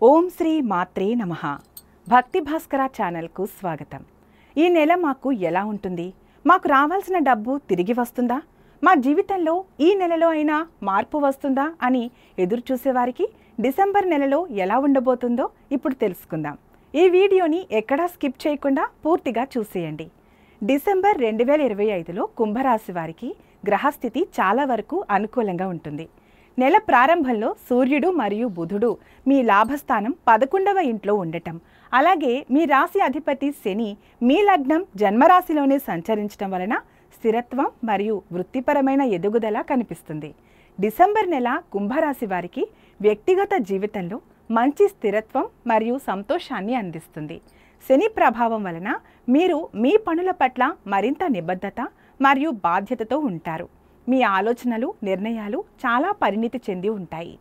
ఓం శ్రీ మాత్రే నమః. భక్తి భాస్కర ఛానల్కు స్వాగతం. ఈ నెల మాకు ఎలా ఉంటుంది? మాకు రావాల్సిన డబ్బు తిరిగి వస్తుందా? మా జీవితంలో ఈ నెలలో అయినా మార్పు వస్తుందా అని ఎదురు చూసేవారికి డిసెంబర్ నెలలో ఎలా ఉండబోతుందో ఇప్పుడు తెలుసుకుందాం. ఈ వీడియోని ఎక్కడా స్కిప్ చేయకుండా పూర్తిగా చూసేయండి. డిసెంబర్ 2025లో కుంభరాశి వారికి గ్రహస్థితి చాలా వరకు అనుకూలంగా ఉంటుంది. నెల ప్రారంభంలో సూర్యుడు మరియు బుధుడు మీ లాభస్థానం 11వ ఇంట్లో ఉండటం, అలాగే మీ రాశి అధిపతి శని మీ లగ్నం జన్మరాశిలోనే సంచరించడం వలన స్థిరత్వం మరియు వృత్తిపరమైన ఎదుగుదల కనిపిస్తుంది. డిసెంబర్ నెల కుంభరాశి వారికి వ్యక్తిగత జీవితంలో మంచి స్థిరత్వం మరియు సంతోషాన్ని అందిస్తుంది. శని ప్రభావం వలన మీరు మీ పనుల పట్ల మరింత నిబద్ధత మరియు బాధ్యతతో ఉంటారు. మీ ఆలోచనలు, నిర్ణయాలు చాలా పరిణితి చెంది ఉంటాయి.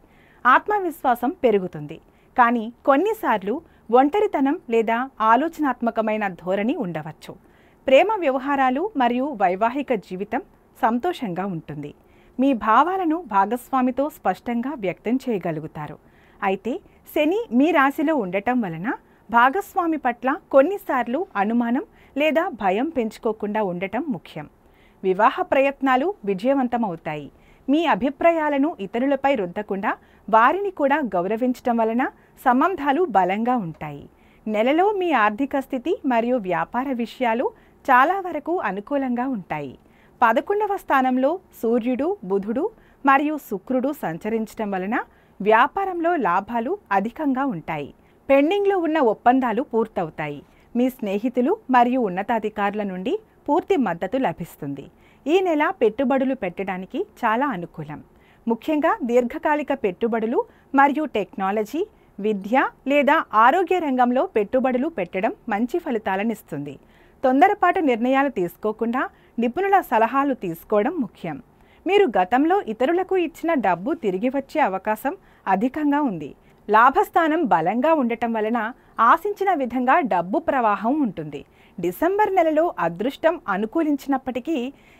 ఆత్మవిశ్వాసం పెరుగుతుంది. కానీ కొన్నిసార్లు ఒంటరితనం లేదా ఆలోచనాత్మకమైన ధోరణి ఉండవచ్చు. ప్రేమ వ్యవహారాలు మరియు వైవాహిక జీవితం సంతోషంగా ఉంటుంది. మీ భావాలను భాగస్వామితో స్పష్టంగా వ్యక్తం చేయగలుగుతారు. అయితే శని మీ రాశిలో ఉండటం వలన భాగస్వామి పట్ల కొన్నిసార్లు అనుమానం లేదా భయం పెంచుకోకుండా ఉండటం ముఖ్యం. వివాహ ప్రయత్నాలు విజయవంతమవుతాయి. మీ అభిప్రాయాలను ఇతరులపై రుద్దకుండా వారిని కూడా గౌరవించటం వలన సంబంధాలు బలంగా ఉంటాయి. నెలలో మీ ఆర్థిక స్థితి మరియు వ్యాపార విషయాలు చాలా వరకు అనుకూలంగా ఉంటాయి. 11వ స్థానంలో సూర్యుడు, బుధుడు మరియు శుక్రుడు సంచరించడం వలన వ్యాపారంలో లాభాలు అధికంగా ఉంటాయి. పెండింగ్లో ఉన్న ఒప్పందాలు పూర్తవుతాయి. మీ స్నేహితులు మరియు ఉన్నతాధికారుల నుండి పూర్తి మద్దతు లభిస్తుంది. ఈ నెల పెట్టుబడులు పెట్టడానికి చాలా అనుకూలం. ముఖ్యంగా దీర్ఘకాలిక పెట్టుబడులు మరియు టెక్నాలజీ, విద్య లేదా ఆరోగ్య రంగంలో పెట్టుబడులు పెట్టడం మంచి ఫలితాలనిస్తుంది. తొందరపాటు నిర్ణయాలు తీసుకోకుండా నిపుణుల సలహాలు తీసుకోవడం ముఖ్యం. మీరు గతంలో ఇతరులకు ఇచ్చిన డబ్బు తిరిగి వచ్చే అవకాశం అధికంగా ఉంది. లాభస్థానం బలంగా ఉండటం వలన ఆశించిన విధంగా డబ్బు ప్రవాహం ఉంటుంది. డిసెంబర్ నెలలో అదృష్టం అనుకూలించినప్పటికీ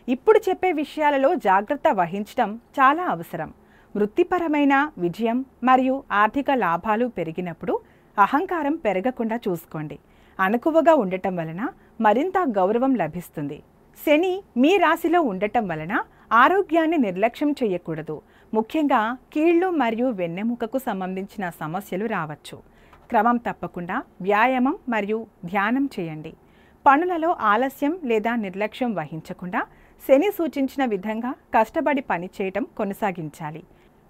ఇప్పుడు చెప్పే విషయాలలో జాగ్రత్త వహించడం చాలా అవసరం. వృత్తిపరమైన విజయం మరియు ఆర్థిక లాభాలు పెరిగినప్పుడు అహంకారం పెరగకుండా చూసుకోండి. అణకువగా ఉండటం వలన మరింత గౌరవం లభిస్తుంది. శని మీ రాశిలో ఉండటం వలన ఆరోగ్యాన్ని నిర్లక్ష్యం చేయకూడదు. ముఖ్యంగా కీళ్లు మరియు వెన్నెముకకు సంబంధించిన సమస్యలు రావచ్చు. క్రమం తప్పకుండా వ్యాయామం మరియు ధ్యానం చేయండి. పనులలో ఆలస్యం లేదా నిర్లక్ష్యం వహించకుండా శని సూచించిన విధంగా కష్టపడి పనిచేయటం కొనసాగించాలి.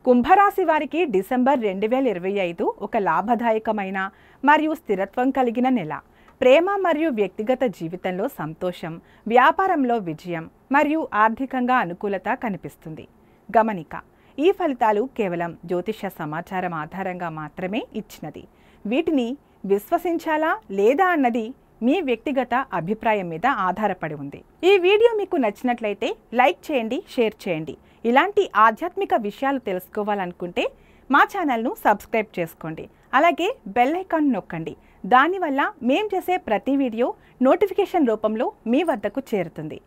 కుంభరాశి వారికి డిసెంబర్ 2025 ఒక లాభదాయకమైన మరియు స్థిరత్వం కలిగిన నెల. ప్రేమ మరియు వ్యక్తిగత జీవితంలో సంతోషం, వ్యాపారంలో విజయం మరియు ఆర్థికంగా అనుకూలత కనిపిస్తుంది. గమనిక: ఈ ఫలితాలు కేవలం జ్యోతిష సమాచారం ఆధారంగా మాత్రమే ఇచ్చినది. వీటిని విశ్వసించాలా లేదా అన్నది మీ వ్యక్తిగత అభిప్రాయం మీద ఆధారపడి ఉంది. ఈ వీడియో మీకు నచ్చినట్లయితే లైక్ చేయండి, షేర్ చేయండి. ఇలాంటి ఆధ్యాత్మిక విషయాలు తెలుసుకోవాలనుకుంటే మా ఛానల్ను సబ్స్క్రైబ్ చేసుకోండి. అలాగే బెల్ ఐకాన్ నొక్కండి. దానివల్ల మేం చేసే ప్రతి వీడియో నోటిఫికేషన్ రూపంలో మీ వద్దకు చేరుతుంది.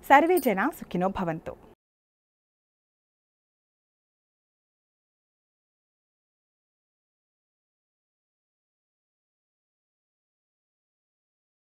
సర్వే జన సుఖినో భవంతు.